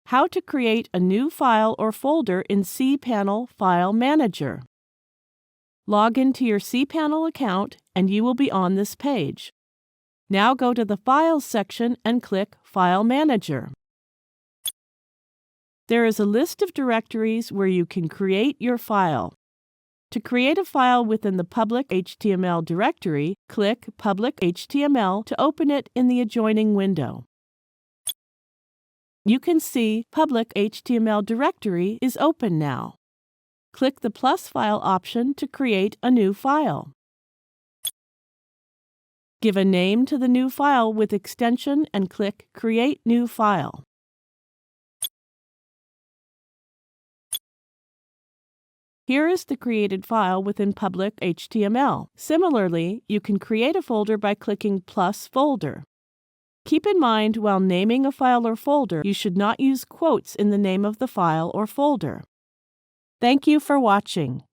How to create a new file or folder in cPanel File Manager. Log into your cPanel account and you will be on this page. Now go to the Files section and click File Manager. There is a list of directories where you can create your file. To create a file within the public HTML directory, click Public HTML to open it in the adjoining window. You can see Public HTML directory is open now. Click the plus file option to create a new file. Give a name to the new file with extension and click Create New File. Here is the created file within Public HTML. Similarly, you can create a folder by clicking plus folder. Keep in mind, while naming a file or folder, you should not use quotes in the name of the file or folder. Thank you for watching.